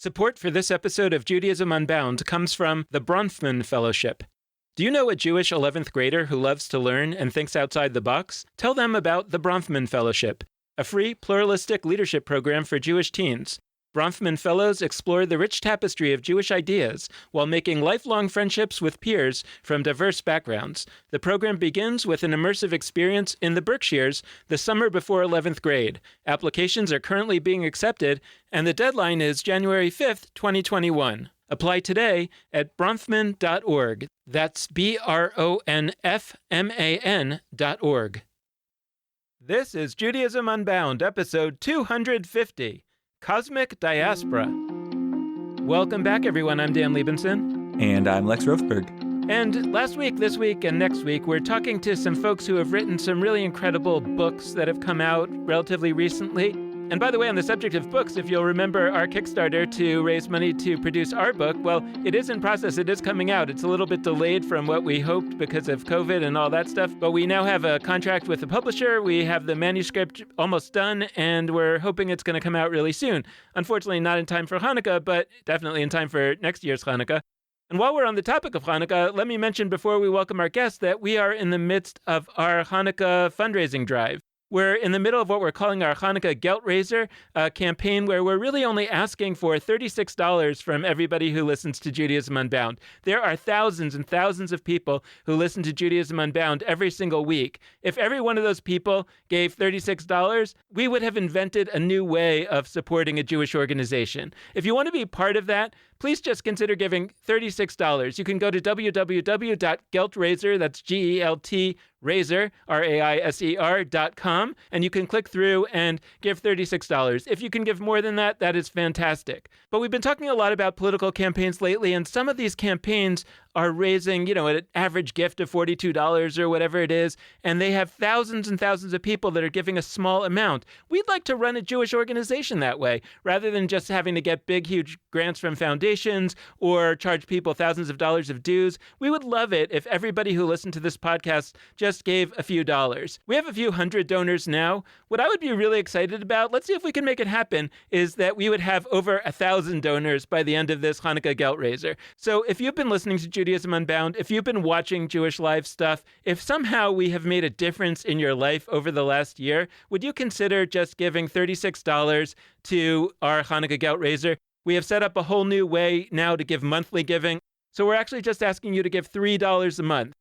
Support for this episode of Judaism Unbound comes from the Bronfman Fellowship. Do you know a Jewish 11th grader who loves to learn and thinks outside the box? Tell them about the Bronfman Fellowship, a free, pluralistic leadership program for Jewish teens. Bronfman Fellows explore the rich tapestry of Jewish ideas while making lifelong friendships with peers from diverse backgrounds. The program begins with an immersive experience in the Berkshires the summer before 11th grade. Applications are currently being accepted, and the deadline is January 5th, 2021. Apply today at bronfman.org. That's BRONFMAN.org. This is Judaism Unbound, episode 250. Cosmic Diaspora. Welcome back, everyone. I'm Dan Liebenson. And I'm Lex Rothberg. And last week, this week, and next week, we're talking to some folks who have written some really incredible books that have come out relatively recently. And by the way, on the subject of books, if you'll remember our Kickstarter to raise money to produce our book, well, it is in process. It is coming out. It's a little bit delayed from what we hoped because of COVID and all that stuff. But we now have a contract with the publisher. We have the manuscript almost done, and we're hoping it's going to come out really soon. Unfortunately, not in time for Hanukkah, but definitely in time for next year's Hanukkah. And while we're on the topic of Hanukkah, let me mention before we welcome our guests that we are in the midst of our Hanukkah fundraising drive. We're in the middle of what we're calling our Hanukkah Gelt Raiser campaign, where we're really only asking for $36 from everybody who listens to Judaism Unbound. There are thousands and thousands of people who listen to Judaism Unbound every single week. If every one of those people gave $36, we would have invented a new way of supporting a Jewish organization. If you want to be part of that, please just consider giving $36. You can go to www.geltraiser, that's G-E-L-T, Raiser, RAISER.com, and you can click through and give $36. If you can give more than that, that is fantastic. But we've been talking a lot about political campaigns lately, and some of these campaigns are raising, an average gift of $42 or whatever it is, and they have thousands and thousands of people that are giving a small amount. We'd like to run a Jewish organization that way, rather than just having to get big, huge grants from foundations or charge people thousands of dollars of dues. We would love it if everybody who listened to this podcast just gave a few dollars. We have a few hundred donors now. What I would be really excited about, let's see if we can make it happen, is that we would have over 1,000 donors by the end of this Hanukkah Gelt Raiser. So if you've been listening to Judaism Unbound, if you've been watching Jewish Live stuff, if somehow we have made a difference in your life over the last year, would you consider just giving $36 to our Hanukkah Gelt Raiser? We have set up a whole new way now to give monthly giving. So we're actually just asking you to give $3 a month.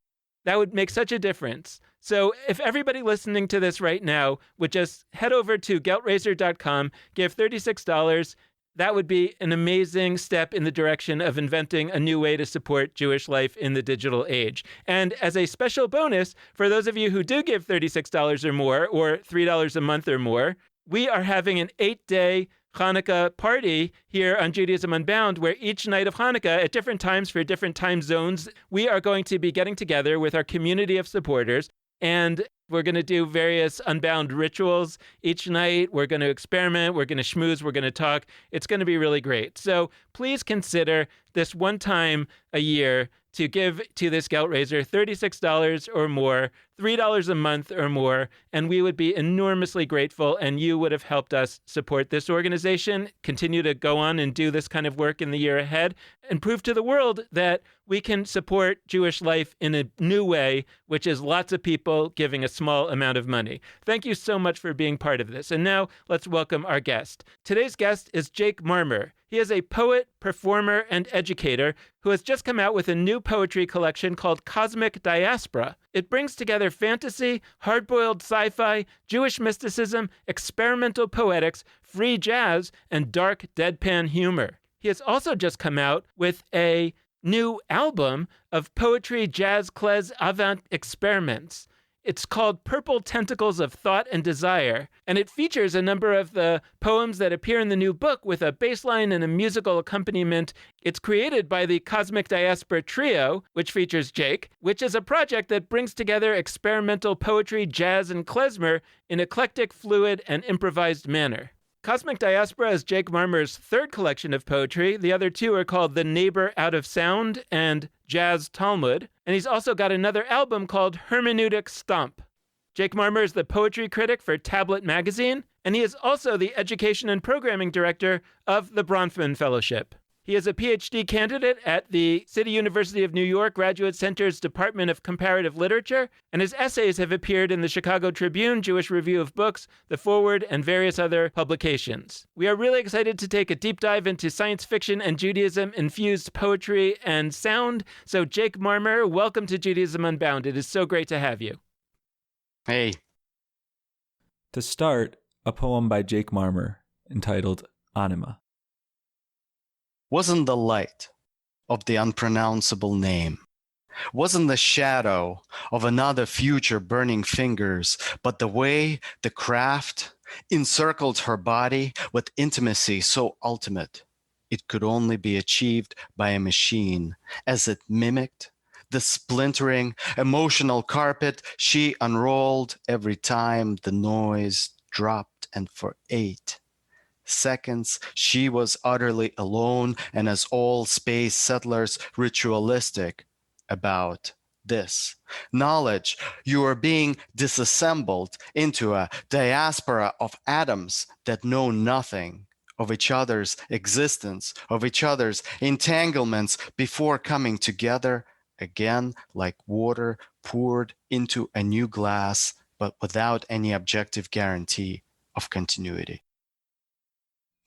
That would make such a difference. So if everybody listening to this right now would just head over to geltraiser.com, give $36, that would be an amazing step in the direction of inventing a new way to support Jewish life in the digital age. And as a special bonus, for those of you who do give $36 or more, or $3 a month or more, we are having an 8-day Hanukkah party here on Judaism Unbound, where each night of Hanukkah, at different times for different time zones, we are going to be getting together with our community of supporters, and we're going to do various Unbound rituals each night. We're going to experiment. We're going to schmooze. We're going to talk. It's going to be really great. So please consider this one time a year to give to this Gelt Raiser $36 or more, $3 a month or more, and we would be enormously grateful, and you would have helped us support this organization, continue to go on and do this kind of work in the year ahead, and prove to the world that we can support Jewish life in a new way, which is lots of people giving a small amount of money. Thank you so much for being part of this. And now let's welcome our guest. Today's guest is Jake Marmer. He is a poet, performer, and educator who has just come out with a new poetry collection called Cosmic Diaspora. It brings together fantasy, hard-boiled sci-fi, Jewish mysticism, experimental poetics, free jazz, and dark deadpan humor. He has also just come out with a new album of poetry, jazz, klez, avant experiments. It's called Purple Tentacles of Thought and Desire, and it features a number of the poems that appear in the new book with a bass line and a musical accompaniment. It's created by the Cosmic Diaspora Trio, which features Jake, which is a project that brings together experimental poetry, jazz, and klezmer in eclectic, fluid, and improvised manner. Cosmic Diaspora is Jake Marmer's third collection of poetry. The other two are called The Neighbor Out of Sound and Jazz Talmud. And he's also got another album called Hermeneutic Stomp. Jake Marmer is the poetry critic for Tablet Magazine, and he is also the Education and Programming Director of the Bronfman Fellowship. He is a PhD candidate at the City University of New York Graduate Center's Department of Comparative Literature, and his essays have appeared in the Chicago Tribune, Jewish Review of Books, The Forward, and various other publications. We are really excited to take a deep dive into science fiction and Judaism-infused poetry and sound. So Jake Marmer, welcome to Judaism Unbound. It is so great to have you. Hey. To start, a poem by Jake Marmer entitled Anima. Wasn't the light of the unpronounceable name, wasn't the shadow of another future burning fingers, but the way the craft encircled her body with intimacy so ultimate, it could only be achieved by a machine, as it mimicked the splintering emotional carpet she unrolled every time the noise dropped, and for 8 seconds, she was utterly alone, and as all space settlers ritualistic about this knowledge, you are being disassembled into a diaspora of atoms that know nothing of each other's existence, of each other's entanglements before coming together again like water poured into a new glass, but without any objective guarantee of continuity.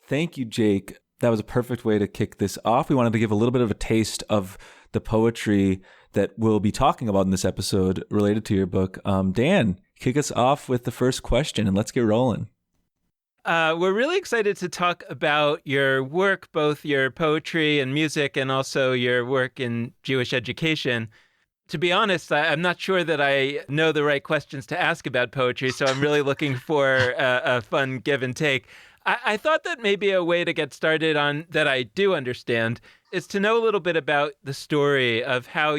Thank you, Jake. That was a perfect way to kick this off. We wanted to give a little bit of a taste of the poetry that we'll be talking about in this episode related to your book. Dan, kick us off with the first question and let's get rolling. We're really excited to talk about your work, both your poetry and music, and also your work in Jewish education. To be honest, I'm not sure that I know the right questions to ask about poetry, so I'm really looking for a fun give and take. I thought that maybe a way to get started on that I do understand is to know a little bit about the story of how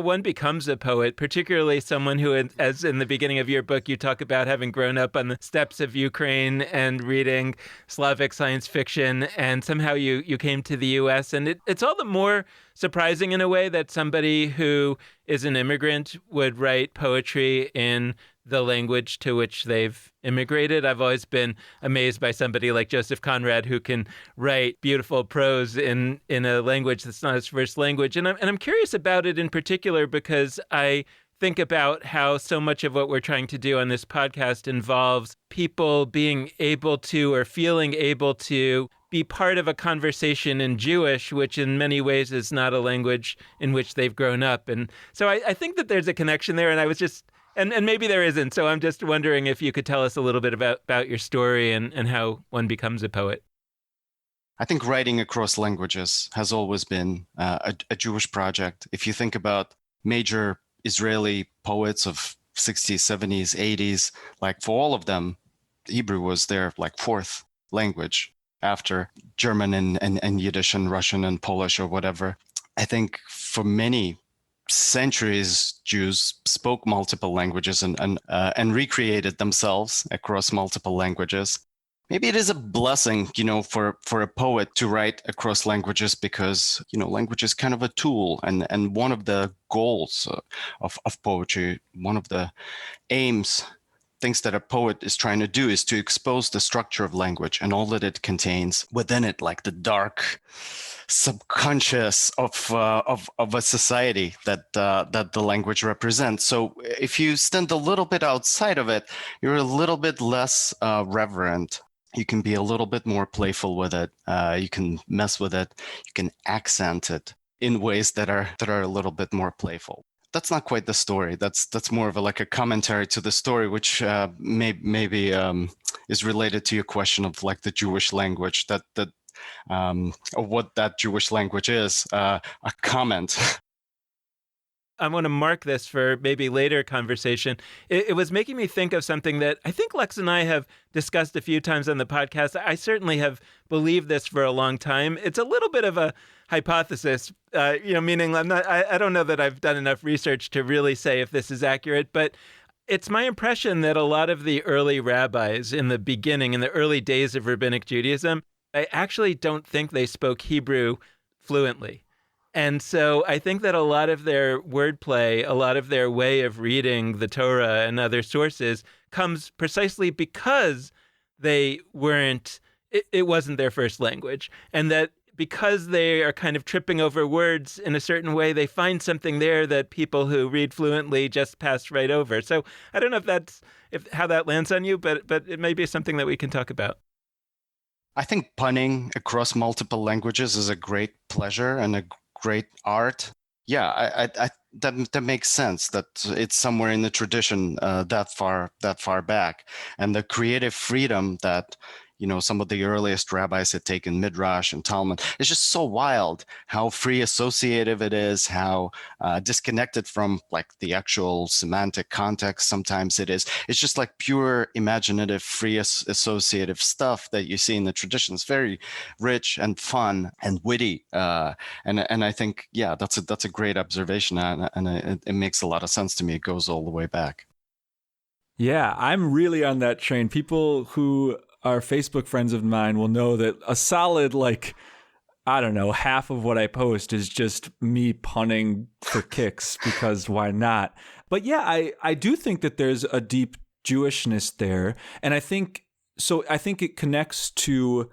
one becomes a poet, particularly someone who, as in the beginning of your book, you talk about having grown up on the steppes of Ukraine and reading Slavic science fiction, and somehow you came to the U.S. And it's all the more surprising in a way that somebody who is an immigrant would write poetry in the language to which they've immigrated. I've always been amazed by somebody like Joseph Conrad who can write beautiful prose in a language that's not his first language. And I'm curious about it in particular because I think about how so much of what we're trying to do on this podcast involves people being able to or feeling able to be part of a conversation in Jewish, which in many ways is not a language in which they've grown up. And so I think that there's a connection there. And I was just And maybe there isn't. So I'm just wondering if you could tell us a little bit about your story and how one becomes a poet. I think writing across languages has always been a Jewish project. If you think about major Israeli poets of 60s, 70s, 80s, like for all of them, Hebrew was their like fourth language after German and Yiddish and Russian and Polish or whatever. I think for many centuries, Jews spoke multiple languages and recreated themselves across multiple languages. Maybe it is a blessing, for a poet to write across languages because, language is kind of a tool. And one of the goals of poetry, one of the aims, things that a poet is trying to do is to expose the structure of language and all that it contains within it, like the dark subconscious of a society that the language represents. So if you stand a little bit outside of it, you're a little bit less reverent. You can be a little bit more playful with it. You can mess with it. You can accent it in ways that are a little bit more playful. That's not quite the story. That's more of a commentary to the story, which maybe is related to your question of like the Jewish language, that of what that Jewish language is. A comment. I want to mark this for maybe later conversation. It was making me think of something that I think Lex and I have discussed a few times on the podcast. I certainly have believed this for a long time. It's a little bit of a hypothesis, meaning I don't know that I've done enough research to really say if this is accurate, but it's my impression that a lot of the early rabbis in the beginning, in the early days of Rabbinic Judaism, I actually don't think they spoke Hebrew fluently. And so I think that a lot of their wordplay, a lot of their way of reading the Torah and other sources comes precisely because they weren't, it wasn't their first language. And that because they are kind of tripping over words in a certain way, they find something there that people who read fluently just pass right over. So I don't know if how that lands on you, but it may be something that we can talk about. I think punning across multiple languages is a great pleasure and a great art. Yeah, I that makes sense that it's somewhere in the tradition that far back, and the creative freedom that some of the earliest rabbis had taken, Midrash and Talmud. It's just so wild how free associative it is, how disconnected from like the actual semantic context sometimes it is. It's just like pure imaginative, free associative stuff that you see in the tradition. It's very rich and fun and witty, and I think that's a great observation, and it makes a lot of sense to me. It goes all the way back. Yeah, I'm really on that train. People who are Facebook friends of mine will know that a solid, I don't know, half of what I post is just me punning for kicks because why not? But yeah, I do think that there's a deep Jewishness there. And I think it connects to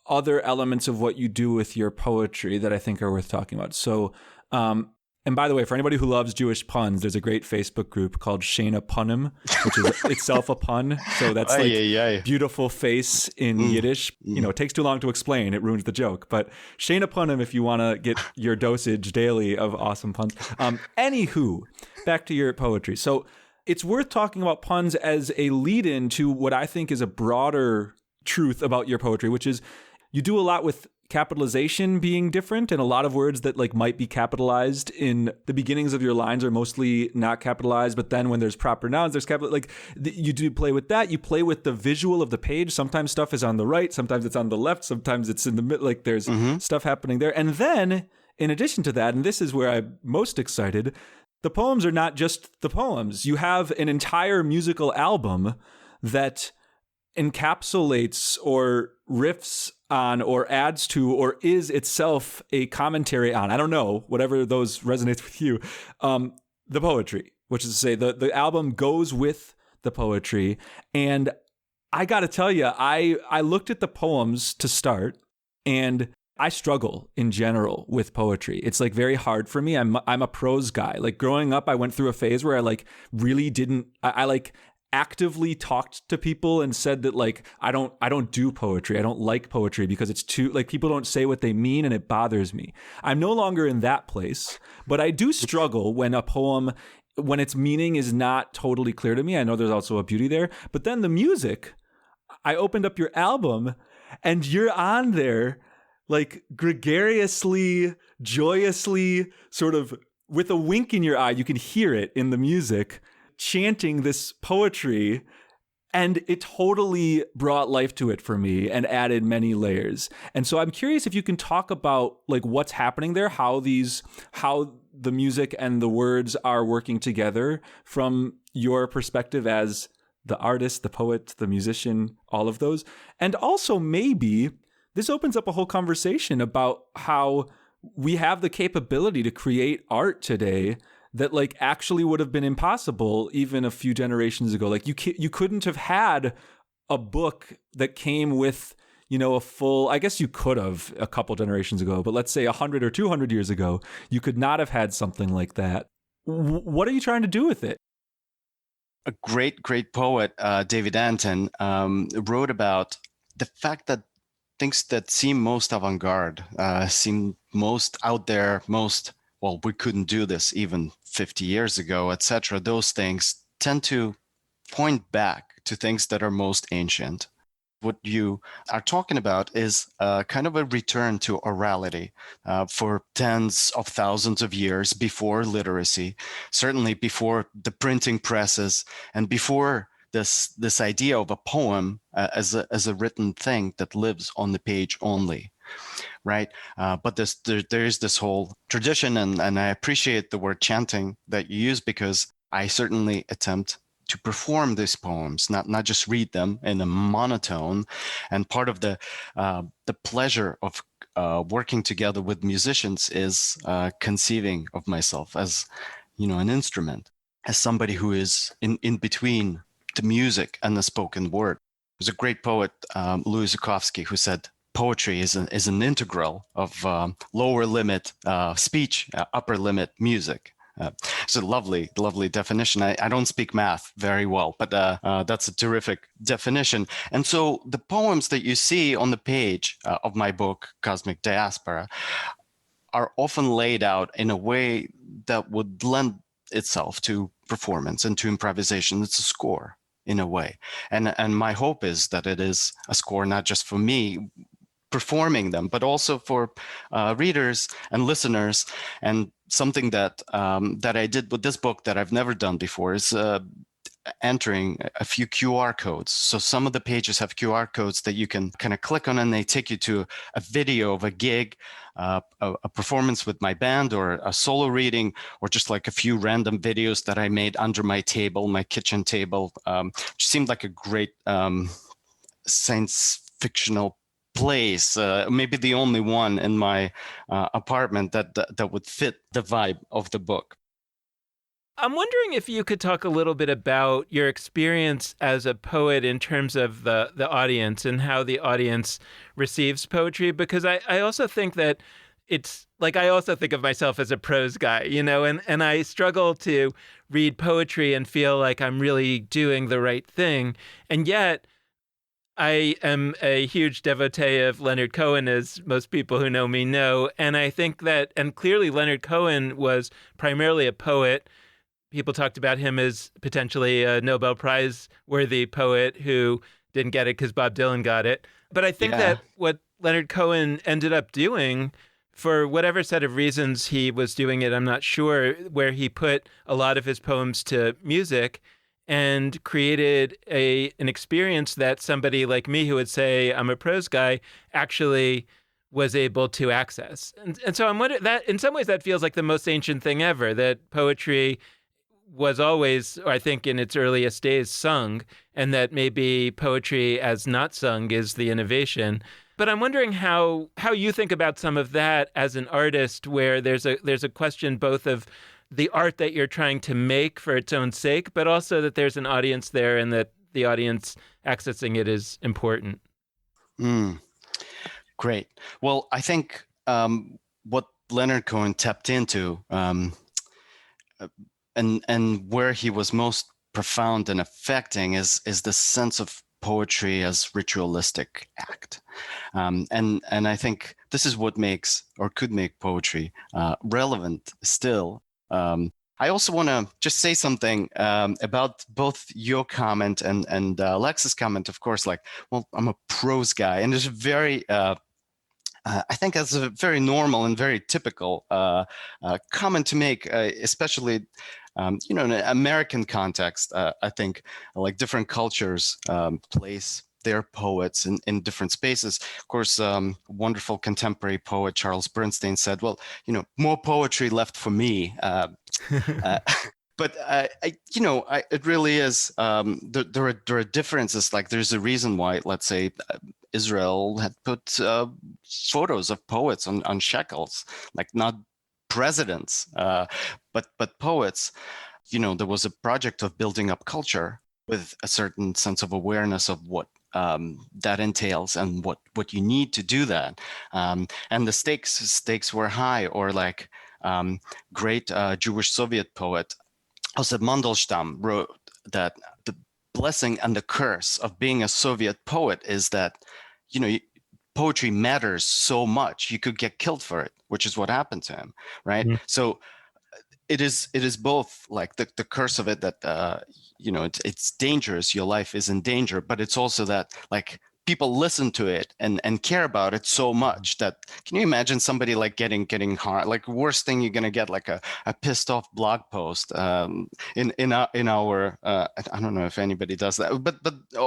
other elements of what you do with your poetry that I think are worth talking about. So, and by the way, for anybody who loves Jewish puns, there's a great Facebook group called Shana Punim, which is itself a pun. So that's beautiful face in Yiddish. It takes too long to explain. It ruins the joke. But Shana Punim, if you want to get your dosage daily of awesome puns. Anywho, back to your poetry. So it's worth talking about puns as a lead-in to what I think is a broader truth about your poetry, which is you do a lot with capitalization being different, and a lot of words that might be capitalized in the beginnings of your lines are mostly not capitalized, but then when there's proper nouns, there's capital. You do play with that. You play with the visual of the page. Sometimes stuff is on the right, sometimes it's on the left, sometimes it's in the middle. There's stuff happening there. And then in addition to that, and this is where I'm most excited, the poems are not just the poems. You have an entire musical album that encapsulates or riffs on or adds to or is itself a commentary on, I don't know, whatever those resonates with you, the poetry, which is to say the album goes with the poetry. And I got to tell you, I looked at the poems to start, and I struggle in general with poetry. It's very hard for me. I'm a prose guy. Growing up, I went through a phase where I really didn't, I actively talked to people and said that I don't do poetry. I don't like poetry because it's too people don't say what they mean and it bothers me. I'm no longer in that place, but I do struggle when a poem, when its meaning is not totally clear to me. I know there's also a beauty there, but then the music, I opened up your album and you're on there gregariously, joyously, sort of with a wink in your eye. You can hear it in the music, chanting this poetry, and it totally brought life to it for me and added many layers. And so I'm curious if you can talk about what's happening there, how the music and the words are working together from your perspective as the artist, the poet, the musician, all of those. And also maybe this opens up a whole conversation about how we have the capability to create art today that actually would have been impossible even a few generations ago. You couldn't have had a book that came with, a full, I guess you could have a couple generations ago, but let's say 100 or 200 years ago, you could not have had something like that. What are you trying to do with it? A great poet, David Anton, wrote about the fact that things that seem most avant-garde, seem most out there, we couldn't do this even 50 years ago, etc. Those things tend to point back to things that are most ancient. What you are talking about is kind of a return to orality for tens of thousands of years before literacy, certainly before the printing presses, and before this idea of a poem as a written thing that lives on the page only. Right. But there is this whole tradition, and I appreciate the word chanting that you use, because I certainly attempt to perform these poems, not just read them in a monotone. And part of the pleasure of working together with musicians is conceiving of myself as, an instrument, as somebody who is in between the music and the spoken word. There's a great poet, Louis Zukowski, who said poetry is an integral of lower limit speech, upper limit music. It's a lovely definition. I don't speak math very well, but that's a terrific definition. And so the poems that you see on the page of my book, Cosmic Diaspora, are often laid out in a way that would lend itself to performance and to improvisation. It's a score in a way. And my hope is that it is a score not just for me performing them, but also for readers and listeners. And something that I did with this book that I've never done before is entering a few QR codes. So some of the pages have QR codes that you can kind of click on, and they take you to a video of a gig, a performance with my band, or a solo reading, or just like a few random videos that I made under my table, my kitchen table, which seemed like a great science fictional place, maybe the only one in my apartment that would fit the vibe of the book. I'm wondering if you could talk a little bit about your experience as a poet in terms of the audience and how the audience receives poetry, because I also think that it's like, I also think of myself as a prose guy, and I struggle to read poetry and feel like I'm really doing the right thing. And yet I am a huge devotee of Leonard Cohen, as most people who know me know. And I think that, and clearly Leonard Cohen was primarily a poet. People talked about him as potentially a Nobel Prize worthy poet who didn't get it because Bob Dylan got it. But I think that what Leonard Cohen ended up doing, for whatever set of reasons he was doing it, I'm not sure, where he put a lot of his poems to music and created an experience that somebody like me, who would say I'm a prose guy, actually was able to access. And so I'm wondering that in some ways that feels like the most ancient thing ever, that poetry was always, or I think in its earliest days, sung, and that maybe poetry as not sung is the innovation. But I'm wondering how you think about some of that as an artist, where there's a question both of the art that you're trying to make for its own sake, but also that there's an audience there and that the audience accessing it is important. Great. Well, I think what Leonard Cohen tapped into, and where he was most profound and affecting, is the sense of poetry as ritualistic act. And I think this is what makes, or could make, poetry relevant still. I also want to just say something about both your comment and Lex's comment, of course, like, well, I'm a prose guy. And there's a very, I think that's a very normal and very typical comment to make, especially, in an American context. I think like different cultures place their poets in different spaces. Of course, wonderful contemporary poet Charles Bernstein said, well, more poetry left for me. But it really is. There are differences. Like, there's a reason why, let's say, Israel had put photos of poets on shekels, like not presidents, but poets. There was a project of building up culture with a certain sense of awareness of what that entails and what you need to do that. And the stakes were high. Or like great Jewish Soviet poet Osip Mandelstam wrote that the blessing and the curse of being a Soviet poet is that, poetry matters so much you could get killed for it, which is what happened to him, right? Mm-hmm. So it is both like the curse of it, that it's dangerous, your life is in danger, but it's also that, like, people listen to it and care about it so much that, can you imagine somebody like getting hard, like, worst thing you're going to get, like a pissed off blog post in our I don't know if anybody does that, but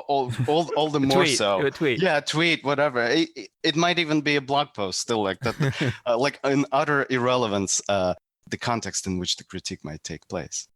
all the more tweet, so a tweet. Yeah, tweet, whatever. It might even be a blog post still, like that. Like in utter irrelevance, the context in which the critique might take place.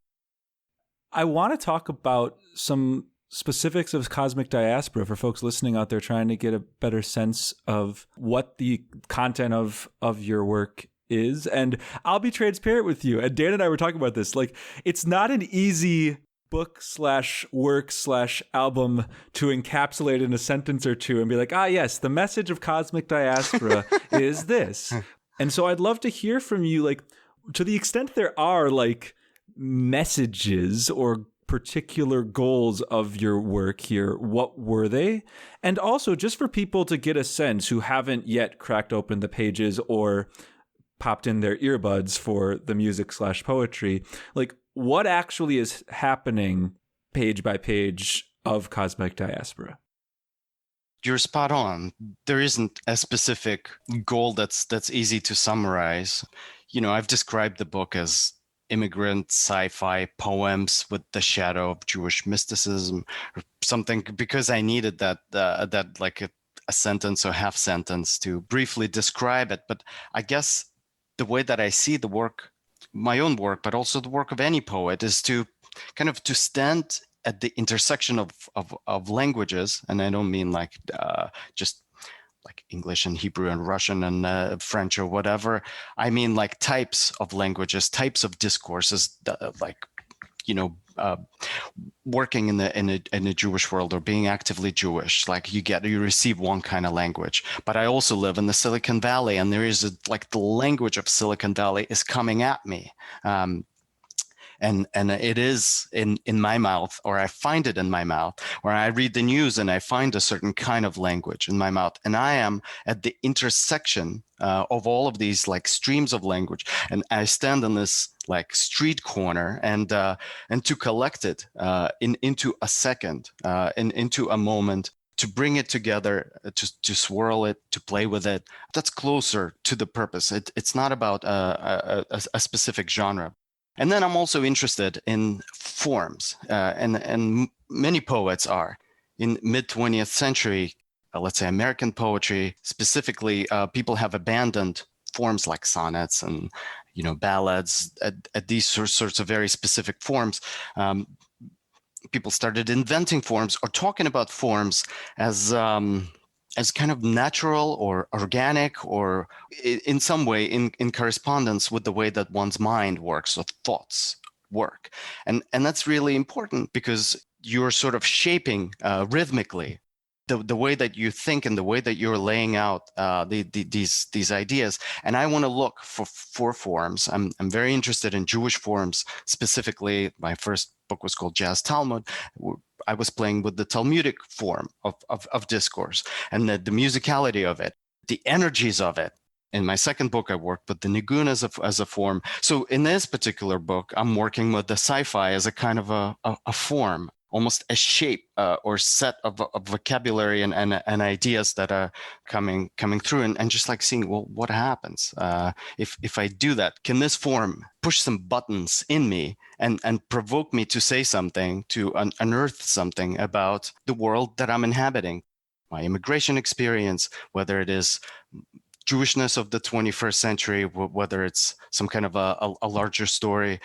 I want to talk about some specifics of Cosmic Diaspora for folks listening out there trying to get a better sense of what the content of your work is. And I'll be transparent with you. And Dan and I were talking about this. Like, it's not an easy book/work/album to encapsulate in a sentence or two and be like, yes, the message of Cosmic Diaspora is this. And so I'd love to hear from you, like, to the extent there are like messages or particular goals of your work here, what were they? And also just for people to get a sense who haven't yet cracked open the pages or popped in their earbuds for the music/poetry, like what actually is happening page by page of Cosmic Diaspora? You're spot on. There isn't a specific goal that's easy to summarize. I've described the book as immigrant sci-fi poems with the shadow of Jewish mysticism or something, because I needed that like a sentence or half sentence to briefly describe it. But I guess the way that I see the work, my own work, but also the work of any poet, is to kind of to stand at the intersection of languages. And I don't mean like just like English and Hebrew and Russian and French or whatever. I mean like types of languages, types of discourses, working in a Jewish world or being actively Jewish. Like you receive one kind of language. But I also live in the Silicon Valley, and there is the language of Silicon Valley is coming at me. And it is in my mouth, or I find it in my mouth, or I read the news and I find a certain kind of language in my mouth. And I am at the intersection of all of these like streams of language. And I stand on this like street corner and to collect it into a second, into a moment, to bring it together, to swirl it, to play with it. That's closer to the purpose. It's not about a specific genre. And then I'm also interested in forms, and many poets are. In mid-20th century, let's say American poetry, specifically, people have abandoned forms like sonnets and ballads at these sorts of very specific forms. People started inventing forms or talking about forms as kind of natural or organic, or in some way in correspondence with the way that one's mind works or thoughts work. And that's really important, because you're sort of shaping rhythmically the way that you think and the way that you're laying out these ideas. And I want to look for forms. I'm very interested in Jewish forms specifically. My first book was called Jazz Talmud. I was playing with the Talmudic form of discourse and the musicality of it, the energies of it. In my second book, I worked with the nigun as a form. So in this particular book, I'm working with the sci-fi as a kind of a form, almost a shape or set of vocabulary and ideas that are coming through, and just like seeing, well, what happens if I do that? Can this form push some buttons in me and provoke me to say something, to unearth something about the world that I'm inhabiting? My immigration experience, whether it is Jewishness of the 21st century, whether it's some kind of a larger story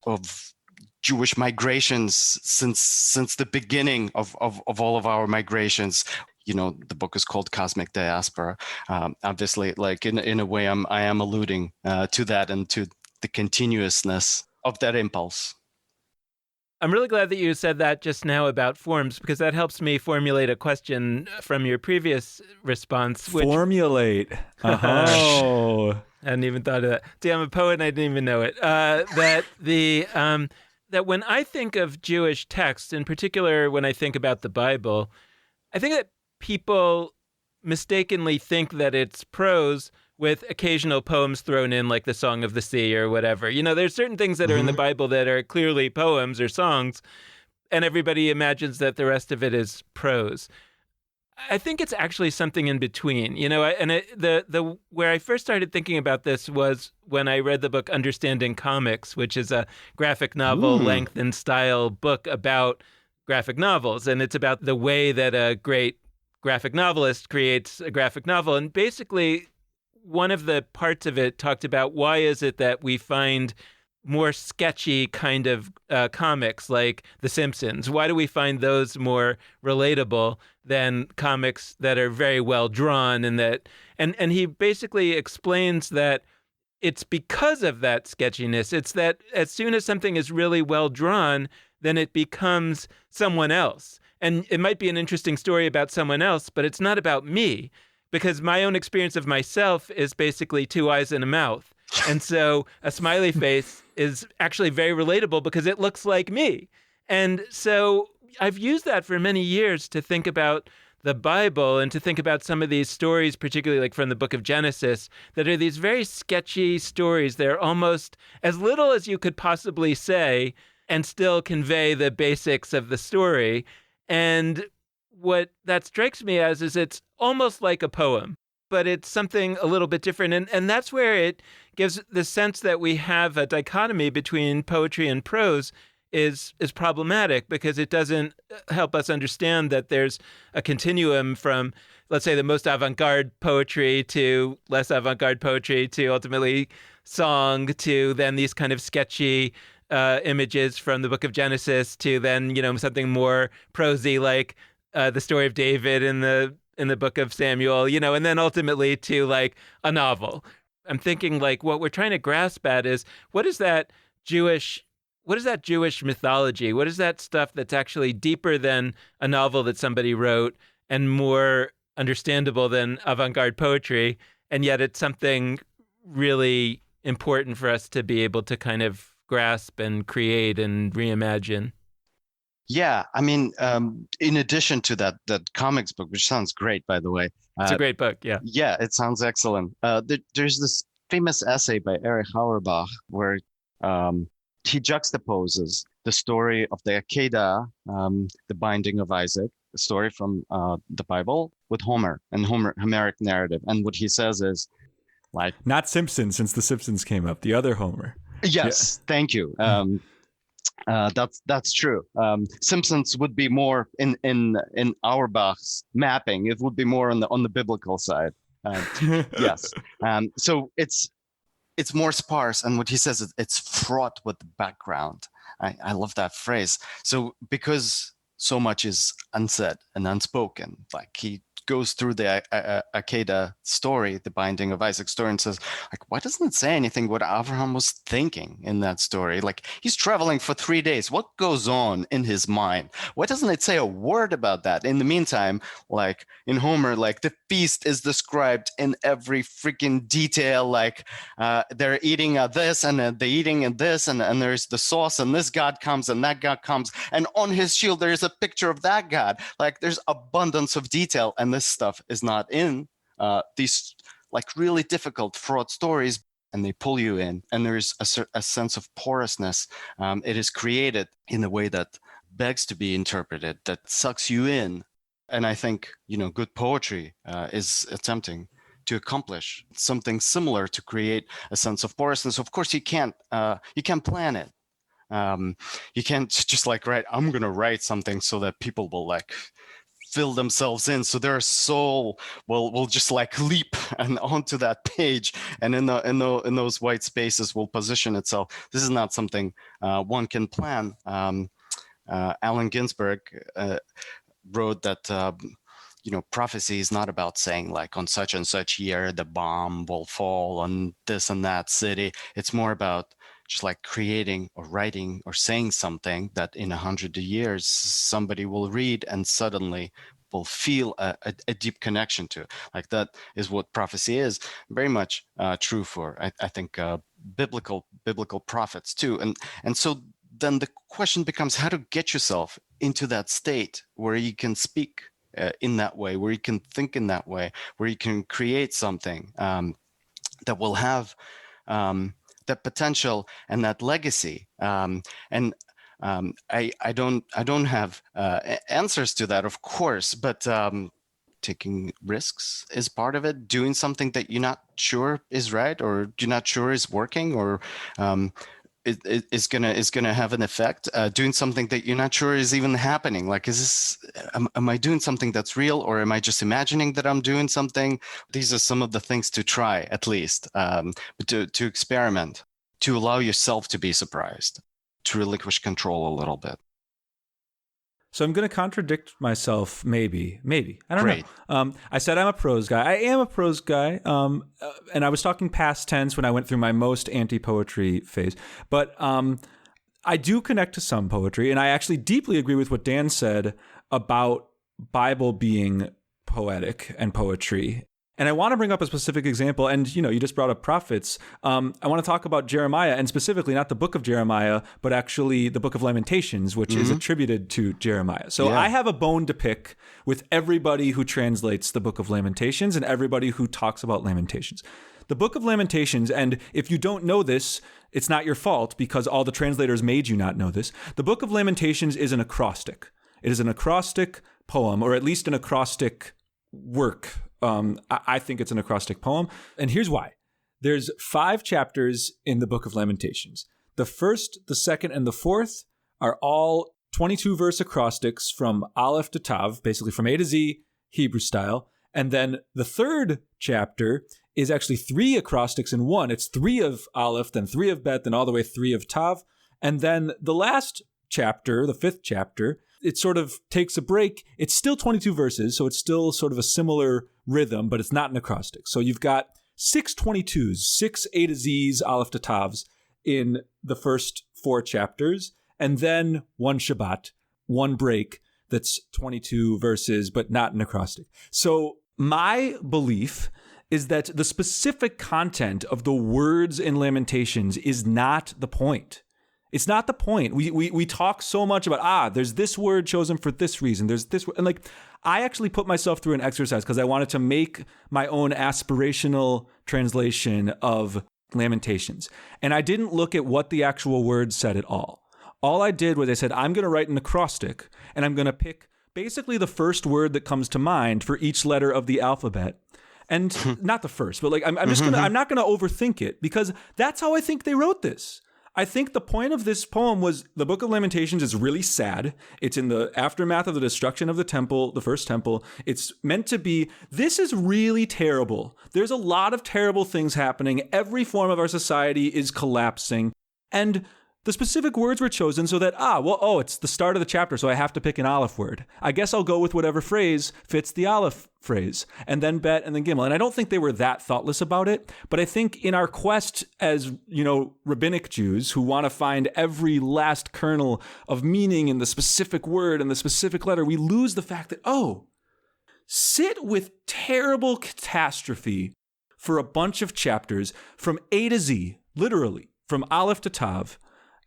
of Jewish migrations since the beginning of all of our migrations. The book is called Cosmic Diaspora. Obviously, like in a way, I am alluding to that and to the continuousness of that impulse. I'm really glad that you said that just now about forms, because that helps me formulate a question from your previous response. Formulate. Oh. I hadn't even thought of that. See, I'm a poet and I didn't even know it. That when I think of Jewish texts, in particular when I think about the Bible, I think that people mistakenly think that it's prose with occasional poems thrown in, like the Song of the Sea or whatever. There's certain things that are in the Bible that are clearly poems or songs, and everybody imagines that the rest of it is prose. I think it's actually something in between, the where I first started thinking about this was when I read the book Understanding Comics, which is a graphic novel length and style book about graphic novels. And it's about the way that a great graphic novelist creates a graphic novel. And basically, one of the parts of it talked about why is it that we find more sketchy kind of comics like The Simpsons? Why do we find those more relatable than comics that are very well drawn? And he basically explains that it's because of that sketchiness. It's that as soon as something is really well drawn, then it becomes someone else. And it might be an interesting story about someone else, but it's not about me, because my own experience of myself is basically two eyes and a mouth. And so a smiley face is actually very relatable because it looks like me. And so I've used that for many years to think about the Bible and to think about some of these stories, particularly like from the book of Genesis, that are these very sketchy stories. They're almost as little as you could possibly say and still convey the basics of the story. And what that strikes me as is it's almost like a poem, but it's something a little bit different. And that's where it gives the sense that we have a dichotomy between poetry and prose is problematic, because it doesn't help us understand that there's a continuum from, let's say, the most avant-garde poetry to less avant-garde poetry to ultimately song to then these kind of sketchy images from the book of Genesis to then, something more prosy like the story of David in the book of Samuel, and then ultimately to like a novel. I'm thinking like what we're trying to grasp at is what is that Jewish mythology? What is that stuff that's actually deeper than a novel that somebody wrote and more understandable than avant-garde poetry? And yet it's something really important for us to be able to kind of grasp and create and reimagine. Yeah, I mean, in addition to that comics book, which sounds great, by the way. It's a great book, yeah. Yeah, it sounds excellent. There's this famous essay by Erich Auerbach where he juxtaposes the story of the Akedah, the binding of Isaac, the story from the Bible, with Homer and Homeric narrative. And what he says is, like, not Simpsons, since the Simpsons came up, the other Homer. Yes, yeah. Thank you. That's true. Simpsons would be more in Auerbach's mapping. It would be more on the biblical side. Yes. So it's more sparse, and what he says is it's fraught with background. I love that phrase. So because so much is unsaid and unspoken, like he goes through the Akedah story, the binding of Isaac story, and says, like, why doesn't it say anything what Abraham was thinking in that story? Like, he's traveling for 3 days. What goes on in his mind? Why doesn't it say a word about that? In the meantime, like in Homer, like the feast is described in every freaking detail. Like they're eating this and they're eating this, and there's the sauce, and this god comes and that god comes, and on his shield there is a picture of that god. Like there's abundance of detail, and this stuff is not in these like really difficult fraught stories, and they pull you in, and there's a sense of porousness. It is created in a way that begs to be interpreted, that sucks you in. And I think, good poetry is attempting to accomplish something similar, to create a sense of porousness. Of course, you can't plan it. You can't just like write, I'm going to write something so that people will like fill themselves in, so their soul will just like leap and onto that page, and in those white spaces will position itself. This is not something one can plan. Allen Ginsberg wrote that prophecy is not about saying like on such and such year the bomb will fall on this and that city. It's more about just like creating or writing or saying something that in 100 years somebody will read and suddenly will feel a deep connection to. Like that is what prophecy is. Very much true for I think biblical prophets too. And so then the question becomes how to get yourself into that state where you can speak in that way, where you can think in that way, where you can create something that will have that potential and that legacy. I don't have answers to that, of course, but taking risks is part of it. Doing something that you're not sure is right, or you're not sure is working, or is gonna have an effect. Doing something that you're not sure is even happening. Like, am I doing something that's real, or am I just imagining that I'm doing something? These are some of the things to try, at least, but to experiment, to allow yourself to be surprised, to relinquish control a little bit. So I'm going to contradict myself, maybe. I don't Great. know. I said I'm a prose guy. I am a prose guy. And I was talking past tense when I went through my most anti-poetry phase. But I do connect to some poetry. And I actually deeply agree with what Dan said about Bible being poetic and poetry. And I want to bring up a specific example. And, you just brought up prophets. I want to talk about Jeremiah, and specifically not the book of Jeremiah, but actually the book of Lamentations, which is attributed to Jeremiah. So I have a bone to pick with everybody who translates the book of Lamentations and everybody who talks about Lamentations. The book of Lamentations, and if you don't know this, it's not your fault because all the translators made you not know this. The book of Lamentations is an acrostic. It is an acrostic poem, or at least an acrostic work. I think it's an acrostic poem. And here's why. There's 5 chapters in the book of Lamentations. The first, the second, and the fourth are all 22-verse acrostics from Aleph to Tav, basically from A to Z, Hebrew style. And then the third chapter is actually 3 acrostics in one. It's 3 of Aleph, then 3 of Bet, then all the way 3 of Tav. And then the last chapter, the 5th chapter, it sort of takes a break. It's still 22 verses, so it's still sort of a similar rhythm, but it's not an acrostic. So you've got 6 22s, 6 A to Z's, Aleph to Tavs in the first 4 chapters, and then 1 Shabbat, 1 break that's 22 verses, but not an acrostic. So my belief is that the specific content of the words in Lamentations is not the point. It's not the point. We talk so much about, there's this word chosen for this reason. There's this, and I actually put myself through an exercise because I wanted to make my own aspirational translation of Lamentations. And I didn't look at what the actual words said at all. All I did was I said, I'm going to write an acrostic and I'm going to pick basically the first word that comes to mind for each letter of the alphabet. And not the first, but I'm not going to overthink it because that's how I think they wrote this. I think the point of this poem was the Book of Lamentations is really sad. It's in the aftermath of the destruction of the temple, the first temple. It's meant to be, this is really terrible. There's a lot of terrible things happening. Every form of our society is collapsing. And the specific words were chosen so that, it's the start of the chapter, so I have to pick an Aleph word. I guess I'll go with whatever phrase fits the Aleph phrase, and then Bet, and then Gimel. And I don't think they were that thoughtless about it, but I think in our quest as, rabbinic Jews who want to find every last kernel of meaning in the specific word and the specific letter, we lose the fact that, sit with terrible catastrophe for a bunch of chapters from A to Z, literally, from Aleph to Tav,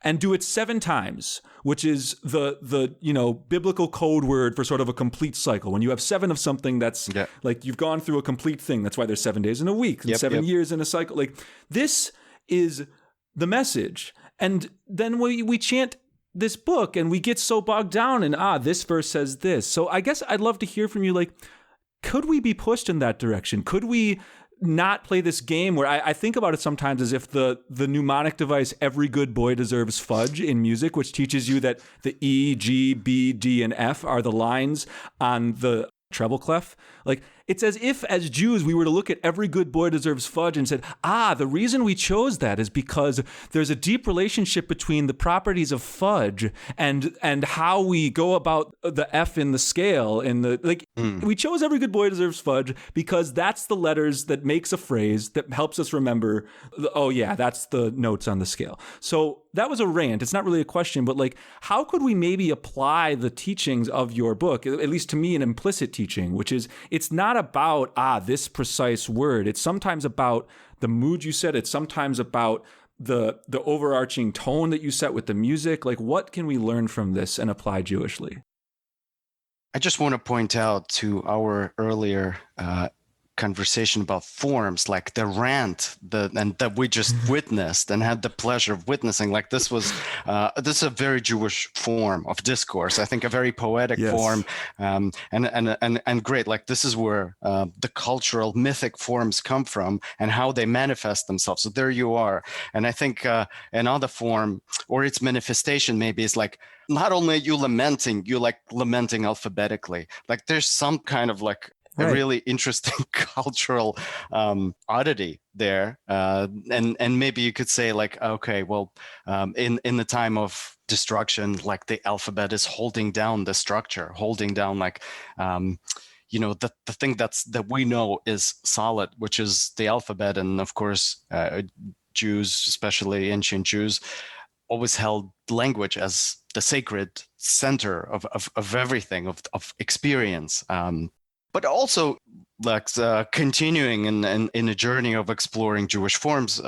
and do it 7 times, which is the biblical code word for sort of a complete cycle. When you have 7 of something, that's like you've gone through a complete thing. That's why there's 7 days in a week and 7 years in a cycle. Like this is the message. And then we chant this book and we get so bogged down in, this verse says this. So I guess I'd love to hear from you, could we be pushed in that direction? Could we not play this game where I think about it sometimes as if the mnemonic device, every good boy deserves fudge in music, which teaches you that the E, G, B, D, and F are the lines on the treble clef. It's as if as Jews, we were to look at every good boy deserves fudge and said, the reason we chose that is because there's a deep relationship between the properties of fudge and how we go about the F in the scale we chose every good boy deserves fudge because that's the letters that makes a phrase that helps us remember, that's the notes on the scale. So that was a rant. It's not really a question, but how could we maybe apply the teachings of your book, at least to me, an implicit teaching, which is it's not about this precise word. It's sometimes about the mood you set. It's sometimes about the overarching tone that you set with the music. What can we learn from this and apply Jewishly? I just want to point out to our earlier conversation about forms, like the rant that we just witnessed and had the pleasure of witnessing. This is a very Jewish form of discourse. I think a very poetic form, and great. This is where the cultural mythic forms come from and how they manifest themselves. So there you are. And I think another form or its manifestation maybe is not only are you lamenting, you lamenting alphabetically. There's some kind of Right. really interesting cultural oddity there. And maybe you could say like, okay, well, in the time of destruction, like the alphabet is holding down the structure, holding down like, the thing that we know is solid, which is the alphabet. And of course, Jews, especially ancient Jews, always held language as the sacred center of everything, of experience. But also, like continuing in a journey of exploring Jewish forms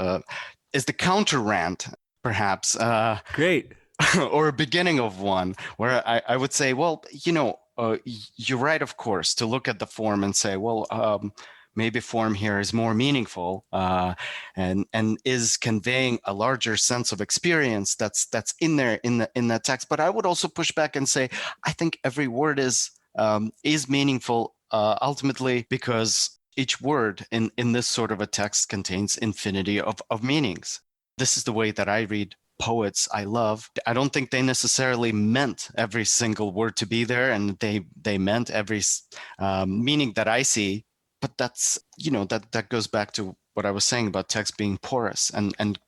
is the counter rant, perhaps. Great. Or a beginning of one, where I would say, well, you're right, of course, to look at the form and say, well, maybe form here is more meaningful and is conveying a larger sense of experience that's in there in that text. But I would also push back and say, I think every word is meaningful ultimately, because each word in this sort of a text contains infinity of meanings. This is the way that I read poets I love. I don't think they necessarily meant every single word to be there, and they meant every meaning that I see. But that's, that goes back to what I was saying about text being porous and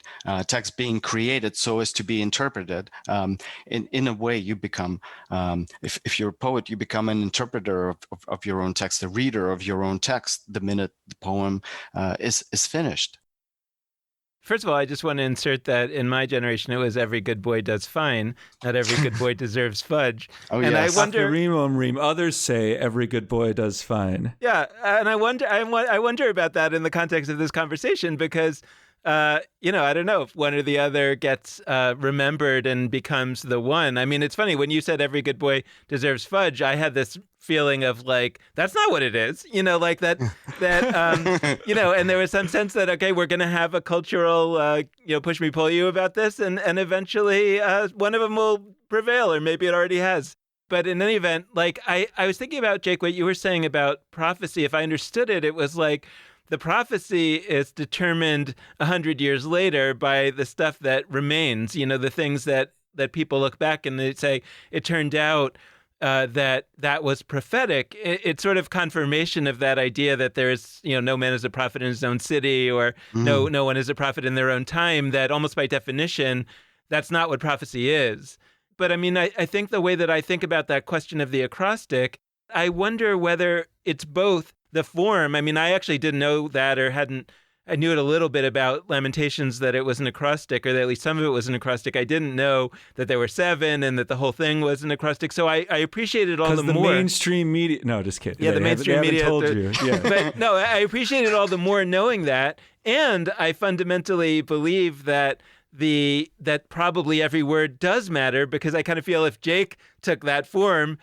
text being created so as to be interpreted. In a way, you become, if you're a poet, you become an interpreter of your own text, a reader of your own text the minute the poem is finished. First of all, I just want to insert that in my generation, it was every good boy does fine, not every good boy deserves fudge. Oh, and yes. I wonder, Reem, others say every good boy does fine. yeah, and I wonder about that in the context of this conversation, because I don't know if one or the other gets remembered and becomes the one. I mean, it's funny, when you said every good boy deserves fudge, I had this feeling of like, that's not what it is, like that, and there was some sense that, okay, we're going to have a cultural, push me, pull you about this. And eventually one of them will prevail, or maybe it already has. But in any event, like I was thinking about, Jake, what you were saying about prophecy. If I understood it, it was like, the prophecy is determined 100 years later by the stuff that remains, the things that people look back and they say, it turned out that was prophetic. It's sort of confirmation of that idea that there's, no man is a prophet in his own city, or no one is a prophet in their own time, that almost by definition, that's not what prophecy is. But I mean, I think the way that I think about that question of the acrostic, I wonder whether it's both the form. I mean, I actually didn't know that, or I knew it a little bit about Lamentations, that it was an acrostic, or that at least some of it was an acrostic. I didn't know that there were 7 and that the whole thing was an acrostic. So I appreciated all the more. Because the mainstream media... No, just kidding. Yeah, the mainstream media told you. Yeah. But no, I appreciated all the more knowing that. And I fundamentally believe that that probably every word does matter, because I kind of feel if Jake took that form,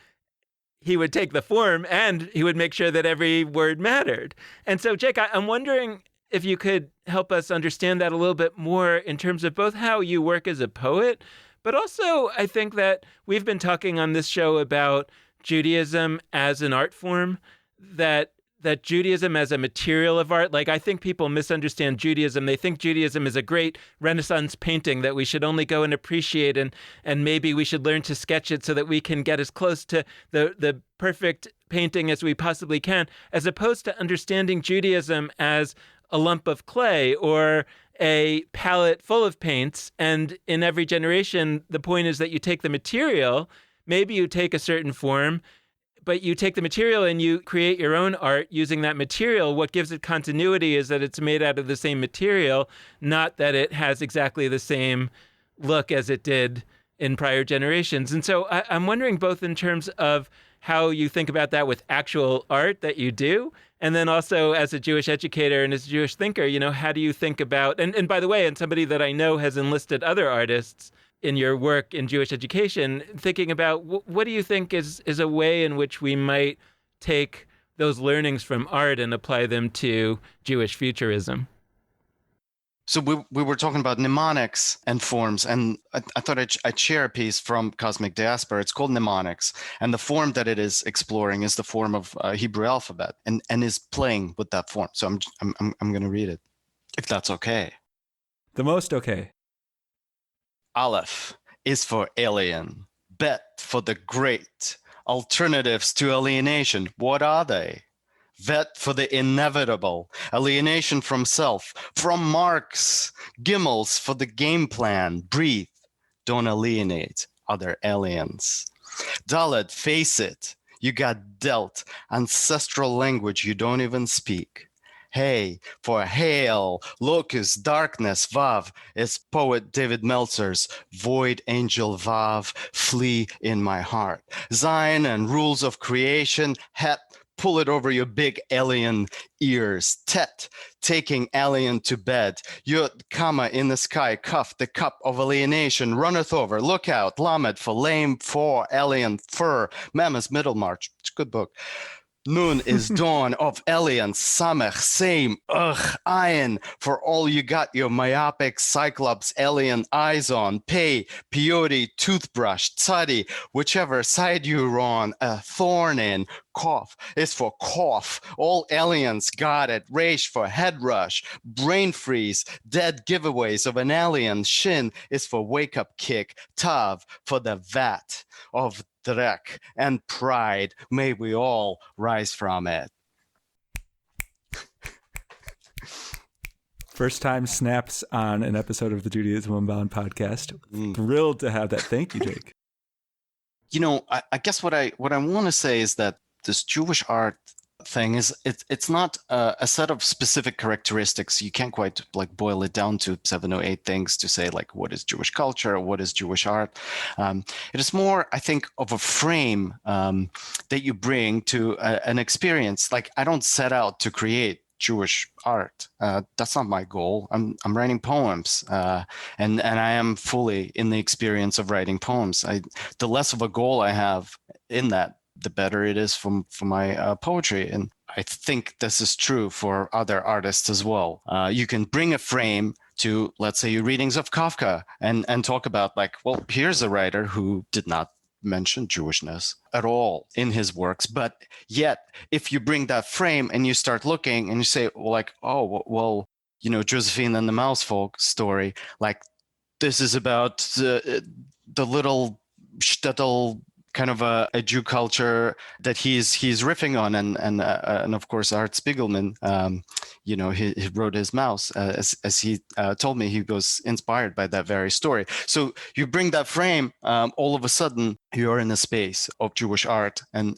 he would take the form and he would make sure that every word mattered. And so, Jake, I'm wondering if you could help us understand that a little bit more in terms of both how you work as a poet, but also I think that we've been talking on this show about Judaism as an art form, that Judaism as a material of art. Like, I think people misunderstand Judaism. They think Judaism is a great Renaissance painting that we should only go and appreciate, and maybe we should learn to sketch it so that we can get as close to the perfect painting as we possibly can, as opposed to understanding Judaism as a lump of clay or a palette full of paints. And in every generation, the point is that you take the material, maybe you take a certain form, but you take the material and you create your own art using that material. What gives it continuity is that it's made out of the same material, not that it has exactly the same look as it did in prior generations. And so I'm wondering, both in terms of how you think about that with actual art that you do, and then also as a Jewish educator and as a Jewish thinker, how do you think about, and by the way, and somebody that I know has enlisted other artists in your work in Jewish education, thinking about what do you think is a way in which we might take those learnings from art and apply them to Jewish futurism? So we were talking about mnemonics and forms, and I thought I'd share a piece from Cosmic Diaspora. It's called Mnemonics, and the form that it is exploring is the form of Hebrew alphabet, and is playing with that form. So I'm going to read it, if that's okay. The most okay. Aleph is for alien, Bet for the great. Alternatives to alienation, what are they? vet for the inevitable, alienation from self, from Marx, Gimmels for the game plan, breathe, don't alienate other aliens. Dalit, face it, you got dealt ancestral language you don't even speak. Hey, for hail, locust, darkness, Vav, is poet David Meltzer's Void Angel Vav, flee in my heart. Zion and rules of creation, het, pull it over your big alien ears. Tet, taking alien to bed. Yud, comma, in the sky, cuff, the cup of alienation, runneth over. Look out, Lamed, for lame, for alien, fur. Mammoth, Middlemarch, it's a good book. Noon is dawn of alien, samech, same, ugh, ayin, for all you got your myopic cyclops alien eyes on, pay, peyote, toothbrush, tzadi, whichever side you're on, a thorn in, cough is for cough, all aliens got it, rage for head rush, brain freeze, dead giveaways of an alien, shin is for wake up kick, tav for the vat of Drek and pride, may we all rise from it. First time snaps on an episode of the Judaism Unbound podcast. Thrilled to have that. Thank you, Jake. You know, I guess what I want to say is that this Jewish art thing is it's not a set of specific characteristics. You can't quite like boil it down to 7 or 8 things to say like what is Jewish culture, what is Jewish art. It is more, I think, of a frame that you bring to an experience. Like I don't set out to create Jewish art. That's not my goal. I'm writing poems, and I am fully in the experience of writing poems. The less of a goal I have in that, the better it is for my poetry. And I think this is true for other artists as well. You can bring a frame to, let's say, your readings of Kafka and talk about like, well, here's a writer who did not mention Jewishness at all in his works. But yet, if you bring that frame and you start looking and you say, well, like, oh, well, you know, Josephine and the Mouse Folk story, like this is about the little shtetl kind of a Jew culture that he's riffing on, and of course Art Spiegelman, you know, he wrote his Mouse as he told me he was inspired by that very story. So you bring that frame, all of a sudden you're in a space of Jewish art and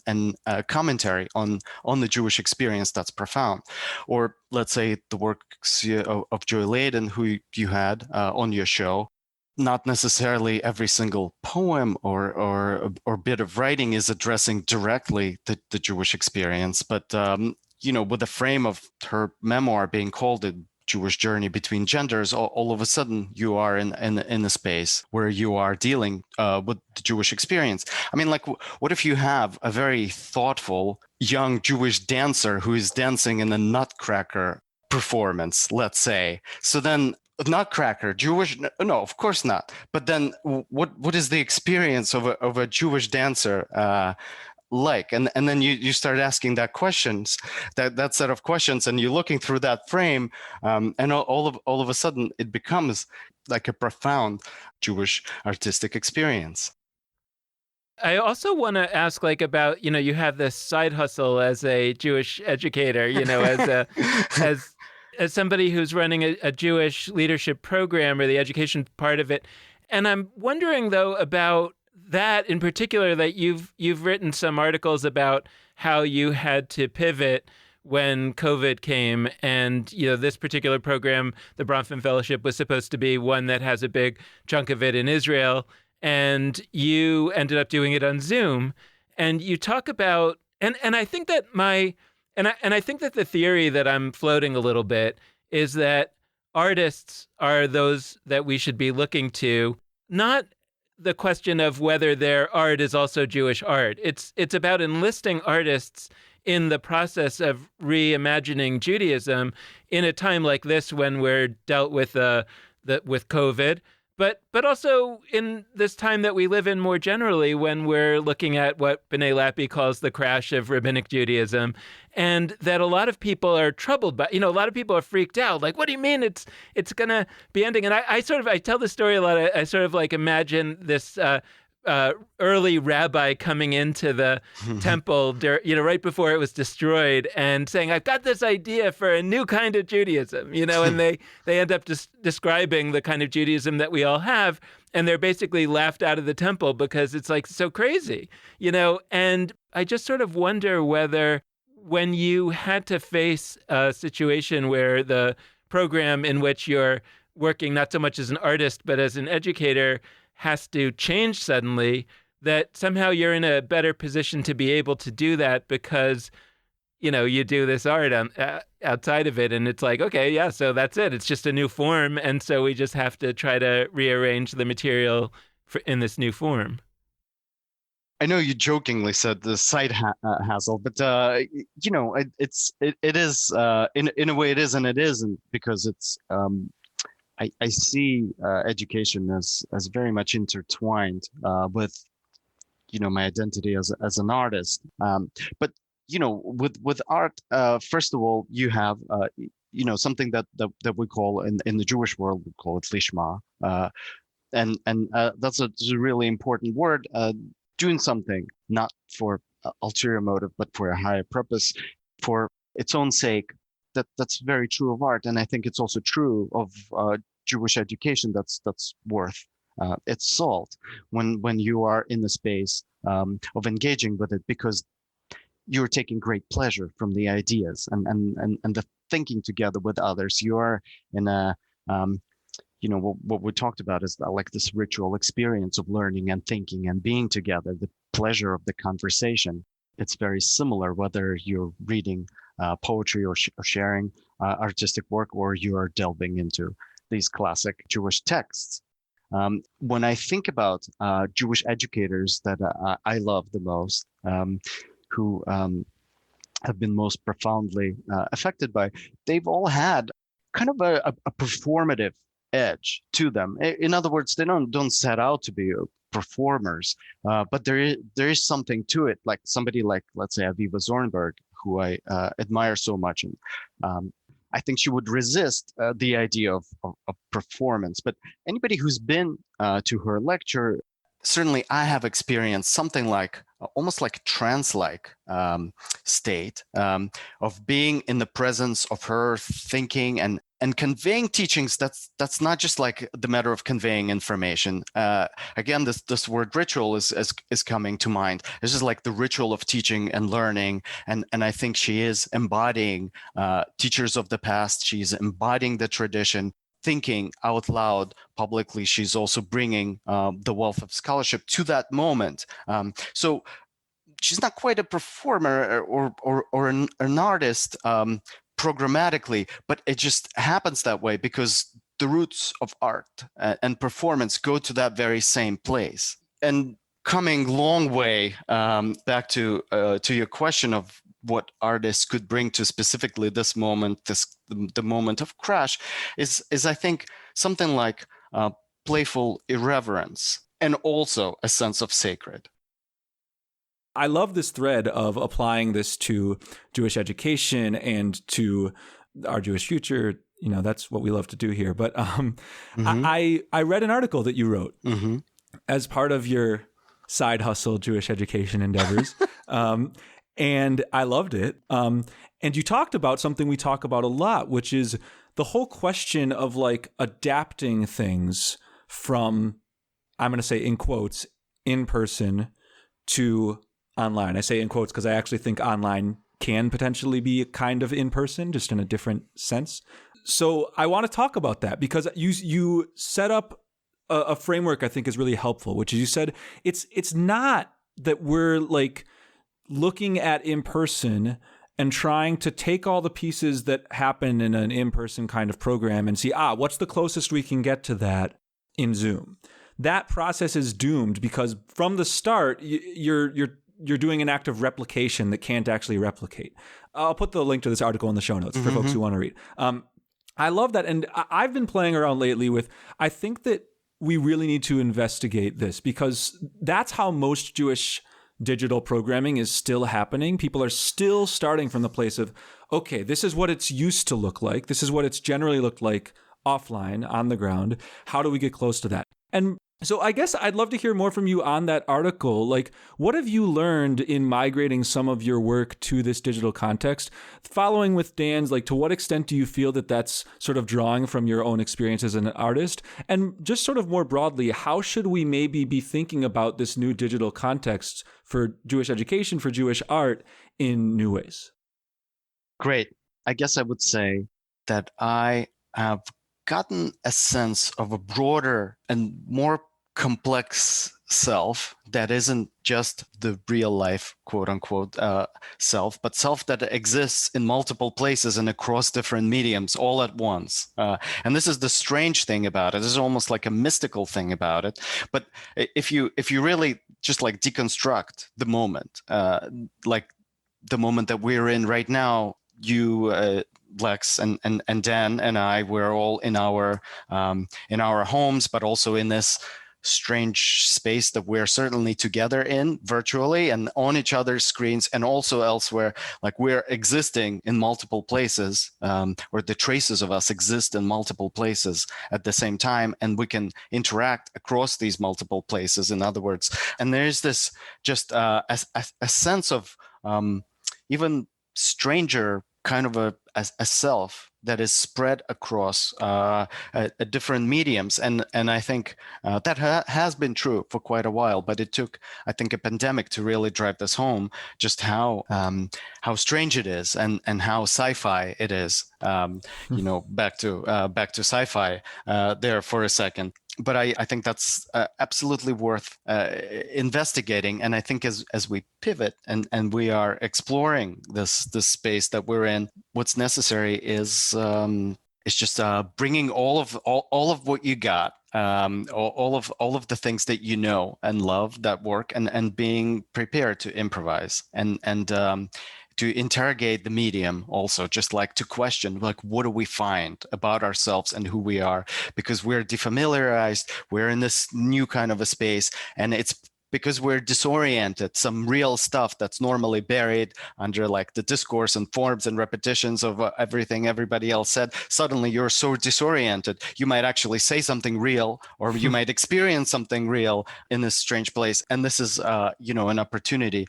commentary on the Jewish experience that's profound. Or let's say the works of Joy Layden, who you had on your show. Not necessarily every single poem or bit of writing is addressing directly the Jewish experience, but you know, with the frame of her memoir being called a Jewish journey between genders, all of a sudden you are in a space where you are dealing with the Jewish experience. I mean, like, what if you have a very thoughtful young Jewish dancer who is dancing in a Nutcracker performance, let's say? So then Nutcracker, Jewish? No, of course not. But then, what is the experience of a Jewish dancer like? And then you start asking that set of questions, and you're looking through that frame, and all of a sudden it becomes like a profound Jewish artistic experience. I also want to ask, like, about, you know, you have this side hustle as a Jewish educator, you know, as somebody who's running a Jewish leadership program, or the education part of it. And I'm wondering, though, about that in particular, that you've written some articles about how you had to pivot when COVID came. And, you know, this particular program, the Bronfman Fellowship, was supposed to be one that has a big chunk of it in Israel. And you ended up doing it on Zoom. And you talk about, and I think that I think that the theory that I'm floating a little bit is that artists are those that we should be looking to, not the question of whether their art is also Jewish art. It's about enlisting artists in the process of reimagining Judaism in a time like this when we're dealt with with COVID. But also in this time that we live in more generally, when we're looking at what B'nai Lappi calls the crash of rabbinic Judaism, and that a lot of people are troubled by, you know, a lot of people are freaked out. Like, what do you mean it's going to be ending? And I tell this story a lot. I sort of like imagine this early rabbi coming into the temple, right before it was destroyed, and saying, "I've got this idea for a new kind of Judaism," and they end up just describing the kind of Judaism that we all have, and they're basically laughed out of the temple because it's like so crazy, And I just sort of wonder whether when you had to face a situation where the program in which you're working not so much as an artist but as an educator has to change suddenly, that somehow you're in a better position to be able to do that because, you do this art outside of it, and it's like, okay, yeah, so that's it. It's just a new form, and so we just have to try to rearrange the material in this new form. I know you jokingly said the side hassle, but it is in a way it is and it isn't, because it's I see education as very much intertwined with my identity as an artist. But with art, first of all, you have something that we call in the Jewish world, we call it lishma, and that's a really important word. Doing something not for ulterior motive, but for a higher purpose, for its own sake. That's very true of art, and I think it's also true of Jewish education. That's worth its salt when you are in the space of engaging with it, because you're taking great pleasure from the ideas and the thinking together with others. You are in a what we talked about is like this ritual experience of learning and thinking and being together, the pleasure of the conversation. It's very similar whether you're reading poetry or sharing artistic work, or you are delving into these classic Jewish texts. When I think about Jewish educators that I love the most, who have been most profoundly affected by, they've all had kind of a performative edge to them. In other words, they don't set out to be performers, but there is something to it. Like somebody like, let's say, Aviva Zornberg, who I admire so much, and I think she would resist the idea of performance. But anybody who's been to her lecture, certainly I have experienced something like almost like a trance-like state of being in the presence of her, thinking and conveying teachings. That's not just like the matter of conveying information. Again, this word ritual is coming to mind. This is like the ritual of teaching and learning, and I think she is embodying teachers of the past. She's embodying the tradition, thinking out loud publicly. She's also bringing the wealth of scholarship to that moment. So she's not quite a performer or an artist programmatically, but it just happens that way because the roots of art and performance go to that very same place. And coming long way back to your question of what artists could bring to specifically this moment, the moment of crash, is I think something like playful irreverence and also a sense of sacred. I love this thread of applying this to Jewish education and to our Jewish future. That's what we love to do here. But I read an article that you wrote as part of your side hustle Jewish education endeavors. And I loved it. And you talked about something we talk about a lot, which is the whole question of like adapting things from, I'm going to say in quotes, in person to online. I say in quotes because I actually think online can potentially be a kind of in person, just in a different sense. So I want to talk about that because you set up a framework I think is really helpful, which is you said it's not that we're like looking at in person and trying to take all the pieces that happen in an in-person kind of program and see, what's the closest we can get to that in Zoom. That process is doomed because from the start, you're doing an act of replication that can't actually replicate. I'll put the link to this article in the show notes for folks who want to read. I love that. And I've been playing around lately with, I think that we really need to investigate this because that's how most Jewish digital programming is still happening. People are still starting from the place of, okay, this is what it's used to look like. This is what it's generally looked like offline on the ground. How do we get close to that? And So I guess I'd love to hear more from you on that article. Like, what have you learned in migrating some of your work to this digital context? Following with Dan's, like, to what extent do you feel that that's sort of drawing from your own experience as an artist? And just sort of more broadly, how should we maybe be thinking about this new digital context for Jewish education, for Jewish art in new ways? Great. I guess I would say that I have gotten a sense of a broader and more complex self that isn't just the real life, quote unquote, self, but self that exists in multiple places and across different mediums all at once. And this is the strange thing about it. This is almost like a mystical thing about it. But if you really just like deconstruct the moment, like the moment that we're in right now, you, Lex and Dan and I, we're all in our homes, but also in this strange space that we're certainly together in virtually and on each other's screens and also elsewhere. Like we're existing in multiple places, or the traces of us exist in multiple places at the same time, and we can interact across these multiple places, in other words. And there's this just a sense of even stranger kind of a self that is spread across different mediums, and I think that has been true for quite a while. But it took, I think, a pandemic to really drive this home, just how strange it is, and how sci-fi it is. Back to sci-fi there for a second. But I think that's absolutely worth investigating. And I think as we pivot and we are exploring this space that we're in, what's necessary is just bringing all of what you got, all of the things that you know and love that work, and being prepared to improvise and to interrogate the medium also, just like to question, like, what do we find about ourselves and who we are? Because we're defamiliarized, we're in this new kind of a space, and it's because we're disoriented. Some real stuff that's normally buried under like the discourse and forms and repetitions of everything everybody else said. Suddenly you're so disoriented, you might actually say something real, or you might experience something real in this strange place. And this is, an opportunity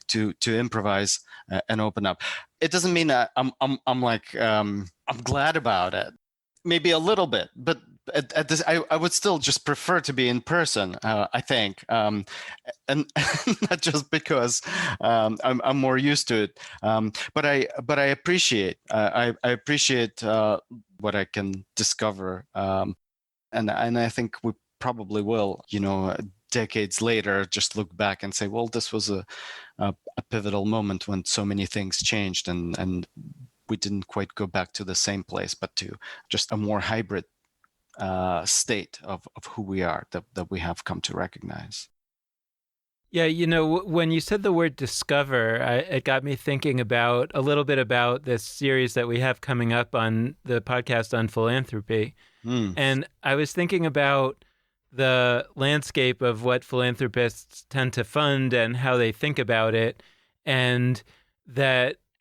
to improvise and open up. It doesn't mean that I'm glad about it. Maybe a little bit, but at this, I would still just prefer to be in person. I think, and not just because I'm more used to it, but I appreciate I appreciate what I can discover, and I think we probably will, decades later, just look back and say, well, this was a pivotal moment when so many things changed, and we didn't quite go back to the same place, but to just a more hybrid state of who we are that we have come to recognize. Yeah, when you said the word discover, it got me thinking about a little bit about this series that we have coming up on the podcast on philanthropy. And I was thinking about the landscape of what philanthropists tend to fund and how they think about it. And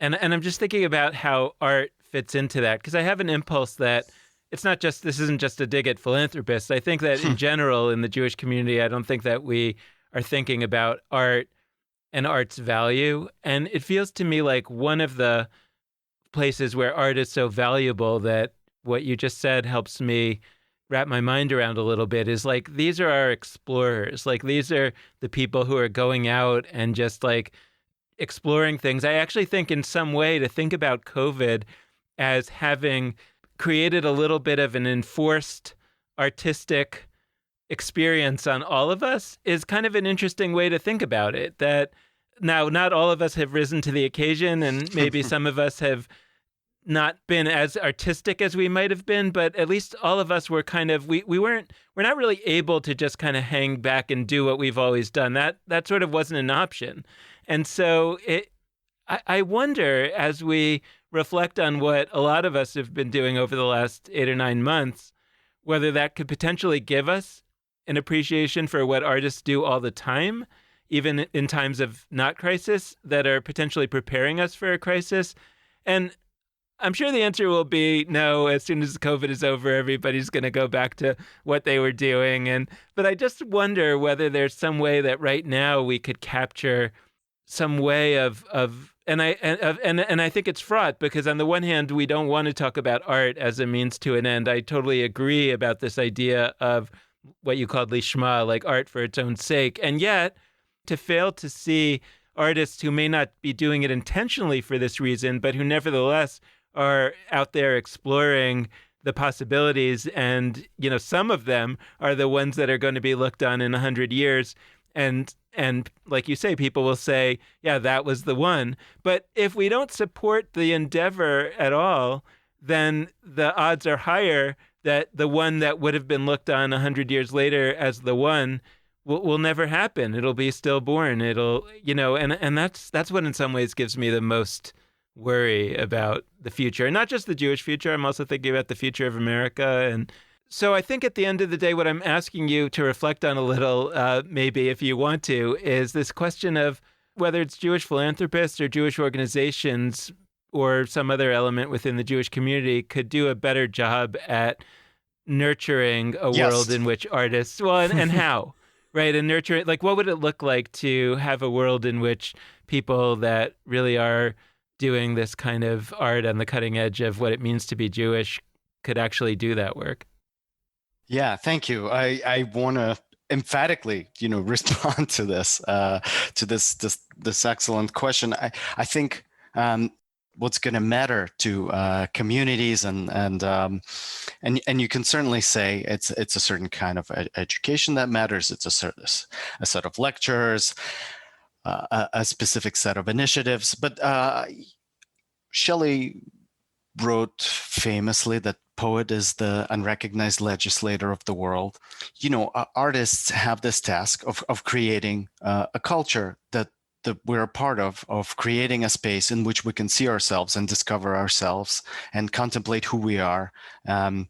I'm just thinking about how art fits into that, because I have an impulse that this isn't just a dig at philanthropists. I think that in general, in the Jewish community, I don't think that we are thinking about art and art's value. And it feels to me like one of the places where art is so valuable, that what you just said helps me wrap my mind around a little bit, is like, these are our explorers. Like, these are the people who are going out and just like exploring things. I actually think in some way to think about COVID as having created a little bit of an enforced artistic experience on all of us is kind of an interesting way to think about it. That now, not all of us have risen to the occasion, and maybe some of us have not been as artistic as we might have been, but at least all of us were kind of, we're not really able to just kind of hang back and do what we've always done. That sort of wasn't an option. And so I wonder, as we reflect on what a lot of us have been doing over the last 8 or 9 months, whether that could potentially give us an appreciation for what artists do all the time, even in times of not crisis, that are potentially preparing us for a crisis. And I'm sure the answer will be no. As soon as COVID is over, everybody's going to go back to what they were doing. But I just wonder whether there's some way that right now we could capture some way and I think it's fraught because on the one hand we don't want to talk about art as a means to an end. I totally agree about this idea of what you called lishma, like art for its own sake, and yet to fail to see artists who may not be doing it intentionally for this reason, but who nevertheless are out there exploring the possibilities, and some of them are the ones that are going to be looked on in 100 years, and like you say, people will say, yeah, that was the one. But if we don't support the endeavor at all, then the odds are higher that the one that would have been looked on 100 years later as the one will never happen. It'll be stillborn. And that's what in some ways gives me the most worry about the future. And not just the Jewish future. I'm also thinking about the future of America. And so I think at the end of the day, what I'm asking you to reflect on a little, maybe if you want to, is this question of whether it's Jewish philanthropists or Jewish organizations or some other element within the Jewish community could do a better job at nurturing a world in which artists, and how, right? And nurture it. Like, what would it look like to have a world in which people that really are doing this kind of art on the cutting edge of what it means to be Jewish could actually do that work? Yeah, thank you. I want to emphatically, respond to this excellent question. I think what's going to matter to communities and you can certainly say it's a certain kind of education that matters. It's a set of lectures, a specific set of initiatives. But Shelley wrote famously that poet is the unrecognized legislator of the world. Artists have this task of creating a culture that we're a part of creating a space in which we can see ourselves and discover ourselves and contemplate who we are, and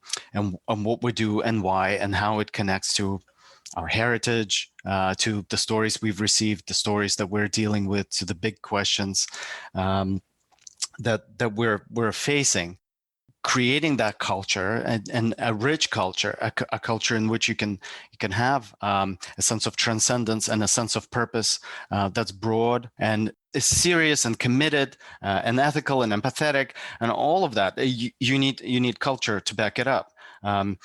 what we do and why and how it connects to our heritage, to the stories we've received, the stories that we're dealing with, to the big questions that we're facing. Creating that culture and a rich culture, a culture in which you can have a sense of transcendence and a sense of purpose that's broad and is serious and committed and ethical and empathetic and all of that. You need culture to back it up. And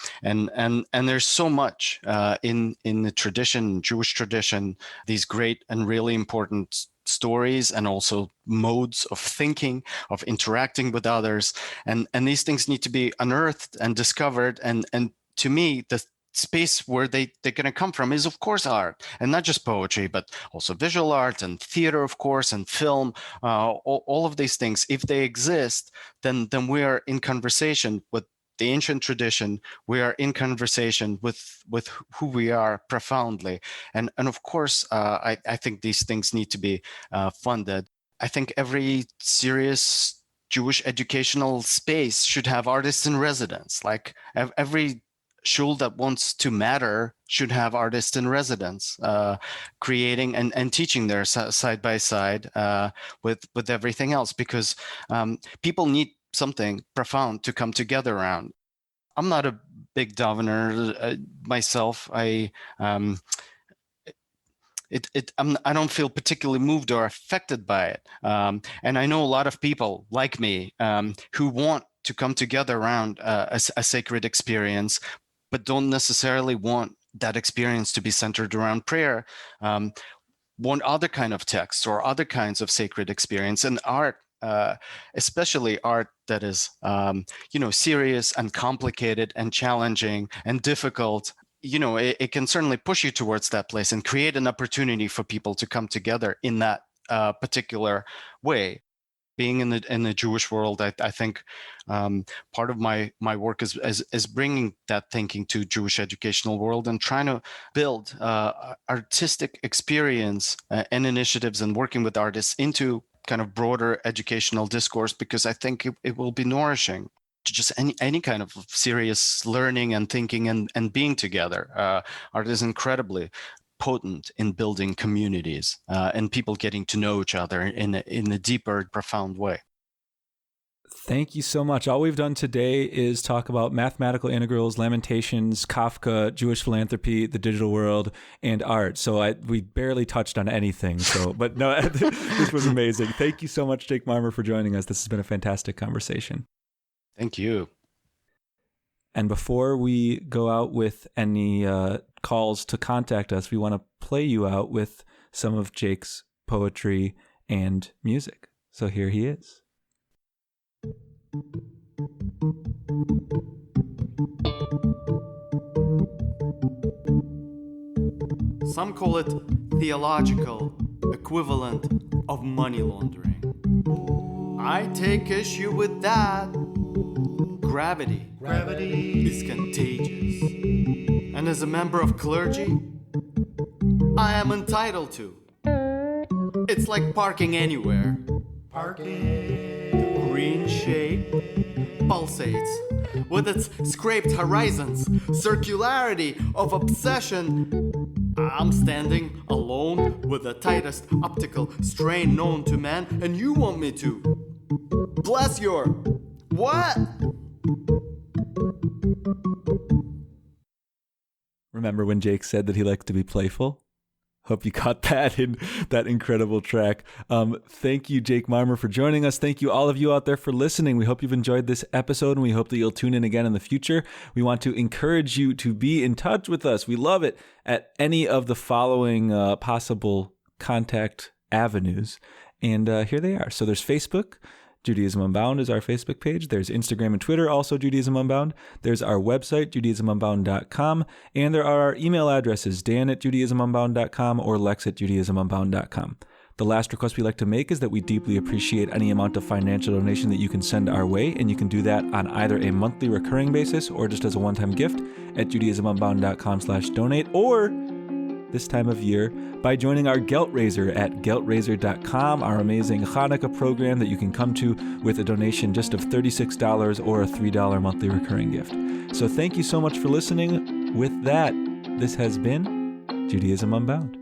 there's so much in the tradition, Jewish tradition, these great and really important stories and also modes of thinking, of interacting with others, and these things need to be unearthed and discovered. And to me, the space where they're going to come from is, of course, art, and not just poetry, but also visual art and theater, of course, and film. All of these things, if they exist, then we are in conversation with the ancient tradition. We are in conversation with who we are profoundly, and of course, I think these things need to be funded. I think every serious Jewish educational space should have artists in residence. Like every shul that wants to matter should have artists in residence, creating and teaching there side by side with everything else, because people need something profound to come together around. I'm not a big davener myself. I don't feel particularly moved or affected by it. And I know a lot of people like me who want to come together around a sacred experience, but don't necessarily want that experience to be centered around prayer. Want other kind of texts or other kinds of sacred experience, and art, especially art that is, serious and complicated and challenging and difficult. It can certainly push you towards that place and create an opportunity for people to come together in that particular way. Being in the Jewish world, I think part of my work is bringing that thinking to Jewish educational world and trying to build artistic experience and initiatives and working with artists into kind of broader educational discourse, because I think it will be nourishing to just any kind of serious learning and thinking and being together. Art is incredibly potent in building communities and people getting to know each other in a deeper, profound way. Thank you so much. All we've done today is talk about mathematical integrals, Lamentations, Kafka, Jewish philanthropy, the digital world, and art. So we barely touched on anything. But no, this was amazing. Thank you so much, Jake Marmer, for joining us. This has been a fantastic conversation. Thank you. And before we go out with any calls to contact us, we want to play you out with some of Jake's poetry and music. So here he is. Some call it theological equivalent of money laundering. I take issue with that. Gravity is contagious. And as a member of clergy, I am entitled to. It's like parking anywhere. The green shape pulsates with its scraped horizons, circularity of obsession. I'm standing alone with the tightest optical strain known to man, and you want me to bless your what? Remember when Jake said that he liked to be playful? Hope you caught that in that incredible track. Thank you, Jake Marmer, for joining us. Thank you, all of you out there, for listening. We hope you've enjoyed this episode, and we hope that you'll tune in again in the future. We want to encourage you to be in touch with us. We love it at any of the following possible contact avenues. And here they are. So there's Facebook. Judaism Unbound is our Facebook page. There's Instagram and Twitter, also Judaism Unbound. There's our website, judaismunbound.com. And there are our email addresses, dan@judaismunbound.com or lex@judaismunbound.com. The last request we like to make is that we deeply appreciate any amount of financial donation that you can send our way, and you can do that on either a monthly recurring basis or just as a one-time gift at judaismunbound.com/donate, or this time of year by joining our Gelt Raiser at geltraiser.com, our amazing Hanukkah program that you can come to with a donation just of $36 or a $3 monthly recurring gift. So thank you so much for listening. With that, this has been Judaism Unbound.